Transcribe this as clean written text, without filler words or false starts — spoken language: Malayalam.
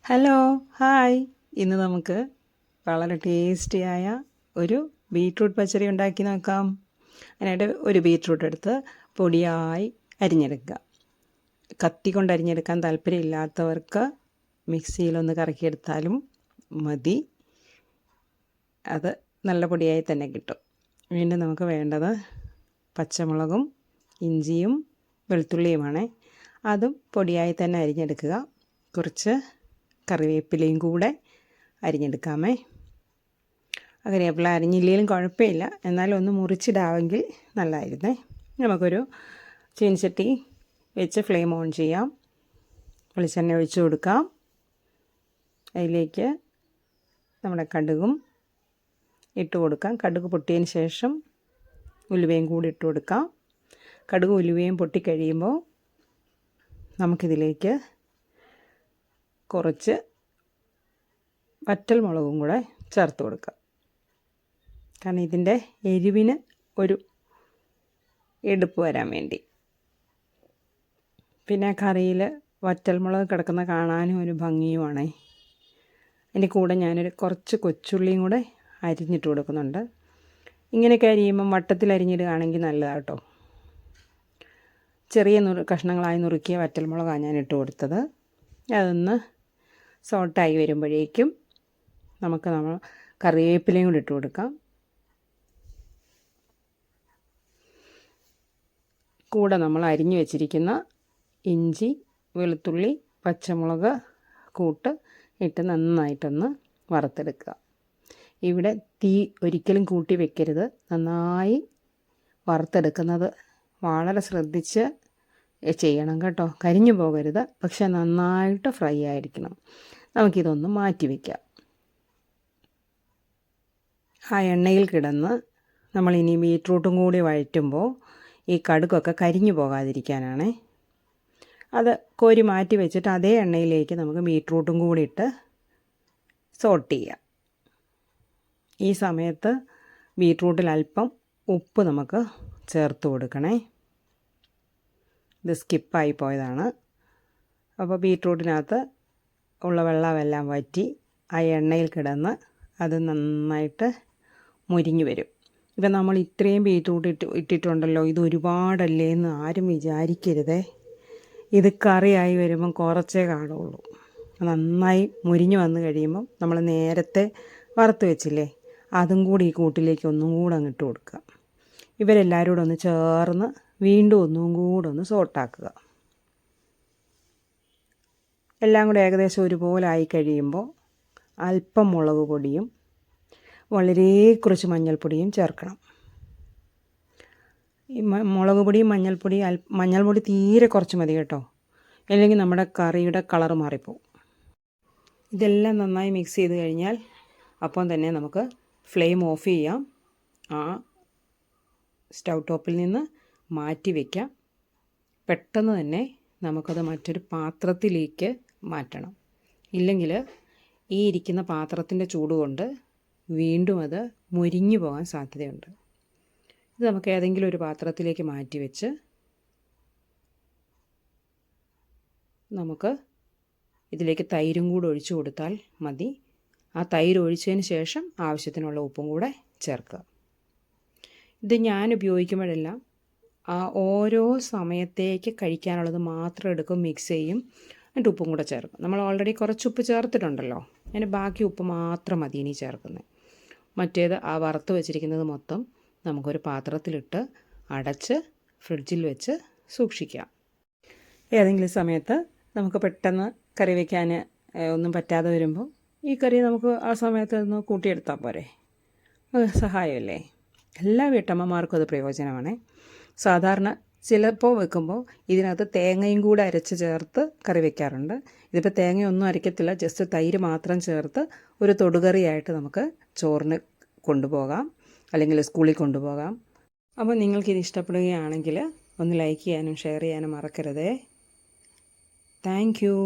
Hello, hi. ഇന്ന് നമുക്ക് വളരെ ടേസ്റ്റിയായ ഒരു ബീട്രൂട്ട് പച്ചടി ഉണ്ടാക്കി നോക്കാം. അതിനായിട്ട് ഒരു ബീട്രൂട്ട് എടുത്ത് പൊടിയായി അരിഞ്ഞെടുക്കുക. കത്തി കൊണ്ട് അരിഞ്ഞെടുക്കാൻ താല്പര്യമില്ലാത്തവർക്ക് മിക്സിയിലൊന്ന് കറക്കിയെടുത്താലും മതി. അത് നല്ല പൊടിയായി തന്നെ കിട്ടും. വീണ്ടും നമുക്ക് വേണ്ടത് പച്ചമുളകും ഇഞ്ചിയും വെളുത്തുള്ളിയുമാണ്. അതും പൊടിയായി തന്നെ അരിഞ്ഞെടുക്കുക. കുറച്ച് കറിവേപ്പിലയും കൂടെ അരിഞ്ഞെടുക്കാമേ. കറിവേപ്പില അരിഞ്ഞില്ലെങ്കിലും കുഴപ്പമില്ല, എന്നാലും ഒന്ന് മുറിച്ചിടാമെങ്കിൽ നല്ലതായിരുന്നേ. നമുക്കൊരു ചീനച്ചട്ടി വെച്ച് ഫ്ലെയിം ഓൺ ചെയ്യാം. വെളിച്ചെണ്ണ ഒഴിച്ചു കൊടുക്കാം. അതിലേക്ക് നമ്മുടെ കടുകും ഇട്ട് കൊടുക്കാം. കടുക് പൊട്ടിയതിന് ശേഷം ഉലുവയും കൂടി ഇട്ട് കൊടുക്കാം. കടുക് ഉലുവയും പൊട്ടിക്കഴിയുമ്പോൾ നമുക്കിതിലേക്ക് കുറച്ച് വറ്റൽമുളകും കൂടെ ചേർത്ത് കൊടുക്കാം. കാരണം ഇതിൻ്റെ എരിവിന് ഒരു എടുപ്പ് വരാൻ വേണ്ടി. പിന്നെ കറിയിൽ വറ്റൽമുളക് കിടക്കുന്ന കാണാനും ഒരു ഭംഗിയുമാണ്. അതിൻ്റെ കൂടെ ഞാനൊരു കുറച്ച് കൊച്ചുള്ളിയും കൂടെ അരിഞ്ഞിട്ട് കൊടുക്കുന്നുണ്ട്. ഇങ്ങനെയൊക്കെ അരിയുമ്പം വട്ടത്തിൽ അരിഞ്ഞിടുകയാണെങ്കിൽ നല്ലതാണ് കേട്ടോ. ചെറിയ കഷ്ണങ്ങളായി നുറുക്കിയ വറ്റൽമുളകാണ് ഞാൻ ഇട്ട് കൊടുത്തത്. അതൊന്ന് സോട്ടായി വരുമ്പോഴേക്കും നമ്മൾ കറിവേപ്പിലയും കൂടി ഇട്ട് കൊടുക്കാം. കൂടെ നമ്മൾ അരിഞ്ഞു വെച്ചിരിക്കുന്ന ഇഞ്ചി, വെളുത്തുള്ളി, പച്ചമുളക് കൂട്ട് ഇട്ട് നന്നായിട്ടൊന്ന് വറുത്തെടുക്കുക. ഇവിടെ തീ ഒരിക്കലും കൂട്ടി വെക്കരുത്. നന്നായി വറുത്തെടുക്കുന്നത് വളരെ ശ്രദ്ധിച്ച് ചെയ്യണം കേട്ടോ. കരിഞ്ഞു പോകരുത്, പക്ഷെ നന്നായിട്ട് ഫ്രൈ ആയിരിക്കണം. നമുക്കിതൊന്ന് മാറ്റി വയ്ക്കാം. ആ എണ്ണയിൽ കിടന്ന് നമ്മളിനി ബീട്രൂട്ടും കൂടി വഴറ്റുമ്പോൾ ഈ കടുകൊക്കെ കരിഞ്ഞു പോകാതിരിക്കാനാണ്. അത് കോരി മാറ്റി വെച്ചിട്ട് അതേ എണ്ണയിലേക്ക് നമുക്ക് ബീട്രൂട്ടും കൂടി ഇട്ട് സോട്ട് ചെയ്യാം. ഈ സമയത്ത് ബീട്രൂട്ടിൽ അല്പം ഉപ്പ് നമുക്ക് ചേർത്ത് കൊടുക്കണേ. ഇത് സ്കിപ്പായി പോയതാണ്. അപ്പോൾ ബീട്രൂട്ടിനകത്ത് ഉള്ള വെള്ളമെല്ലാം വറ്റി ആ എണ്ണയിൽ കിടന്ന് അത് നന്നായിട്ട് മുരിഞ്ഞു വരും. ഇപ്പം നമ്മൾ ഇത്രയും ബീട്രൂട്ട് ഇട്ടിട്ടുണ്ടല്ലോ, ഇത് ഒരുപാടല്ലേ എന്ന് ആരും വിചാരിക്കരുതേ. ഇത് കറിയായി വരുമ്പം കുറച്ചേ കാണുള്ളൂ. നന്നായി മുരിഞ്ഞു വന്നു കഴിയുമ്പം നമ്മൾ നേരത്തെ വറുത്ത് വെച്ചില്ലേ, അതും കൂടി ഈ കൂട്ടിലേക്ക് ഒന്നും കൂടെ അങ്ങിട്ട് കൊടുക്കുക. ഇവരെല്ലാവരും കൂടെ ഒന്ന് ചേർന്ന് വീണ്ടും ഒന്നും കൂടെ ഒന്ന് സോട്ടാക്കുക. എല്ലാം കൂടെ ഏകദേശം ഒരുപോലെ ആയി കഴിയുമ്പോൾ അല്പം മുളക് പൊടിയും വളരെ കുറച്ച് മഞ്ഞൾപ്പൊടിയും ചേർക്കണം. ഈ മുളക് പൊടിയും മഞ്ഞൾപ്പൊടി തീരെ കുറച്ച് മതി കേട്ടോ, അല്ലെങ്കിൽ നമ്മുടെ കറിയുടെ കളറ് മാറിപ്പോവും. ഇതെല്ലാം നന്നായി മിക്സ് ചെയ്ത് കഴിഞ്ഞാൽ അപ്പം തന്നെ നമുക്ക് ഫ്ലെയിം ഓഫ് ചെയ്യാം. ആ സ്റ്റൗ ടോപ്പിൽ നിന്ന് മാറ്റി വയ്ക്കാം. പെട്ടെന്ന് തന്നെ നമുക്കത് മറ്റൊരു പാത്രത്തിലേക്ക് മാറ്റണം. ഇല്ലെങ്കിൽ ഈ ഇരിക്കുന്ന പാത്രത്തിൻ്റെ ചൂട് കൊണ്ട് വീണ്ടും അത് മുരിഞ്ഞു പോകാൻ സാധ്യതയുണ്ട്. ഇത് നമുക്ക് ഏതെങ്കിലും ഒരു പാത്രത്തിലേക്ക് മാറ്റി വെച്ച് നമുക്ക് ഇതിലേക്ക് തൈരും കൂടെ ഒഴിച്ചു കൊടുത്താൽ മതി. ആ തൈര് ഒഴിച്ചതിന് ശേഷം ആവശ്യത്തിനുള്ള ഉപ്പും കൂടെ ചേർക്കുക. ഇത് ഞാൻ ഉപയോഗിക്കുമ്പോഴെല്ലാം ഓരോ സമയത്തേക്ക് കഴിക്കാനുള്ളത് മാത്രം എടുക്കും, മിക്സ് ചെയ്യും, എന്നിട്ട് ഉപ്പും കൂടെ ചേർക്കും. നമ്മൾ ഓൾറെഡി കുറച്ച് ഉപ്പ് ചേർത്തിട്ടുണ്ടല്ലോ, അതിന് ബാക്കി ഉപ്പ് മാത്രം മതി ഇനി ചേർക്കുന്നത്. മറ്റേത് ആ വറുത്ത് വെച്ചിരിക്കുന്നത് മൊത്തം നമുക്കൊരു പാത്രത്തിലിട്ട് അടച്ച് ഫ്രിഡ്ജിൽ വെച്ച് സൂക്ഷിക്കാം. ഏതെങ്കിലും സമയത്ത് നമുക്ക് പെട്ടെന്ന് കറി വയ്ക്കാൻ ഒന്നും പറ്റാതെ വരുമ്പോൾ ഈ കറി നമുക്ക് ആ സമയത്ത് ഒന്ന് കൂട്ടിയെടുത്താൽ പോരെ. അത് സഹായമല്ലേ. എല്ലാ വീട്ടമ്മമാർക്കും അത് പ്രയോജനമാണ്. സാധാരണ ചിലപ്പോൾ വെക്കുമ്പോൾ ഇതിനകത്ത് തേങ്ങയും കൂടെ അരച്ച് ചേർത്ത് കറി വയ്ക്കാറുണ്ട്. ഇതിപ്പോൾ തേങ്ങയൊന്നും അരയ്ക്കത്തില്ല, ജസ്റ്റ് തൈര് മാത്രം ചേർത്ത് ഒരു തൊടുകറിയായിട്ട് നമുക്ക് ചോറിന് കൊണ്ടുപോകാം, അല്ലെങ്കിൽ സ്കൂളിൽ കൊണ്ടുപോകാം. അപ്പോൾ നിങ്ങൾക്കിത് ഇഷ്ടപ്പെടുകയാണെങ്കിൽ ഒന്ന് ലൈക്ക് ചെയ്യാനും ഷെയർ ചെയ്യാനും മറക്കരുതേ. Thank you.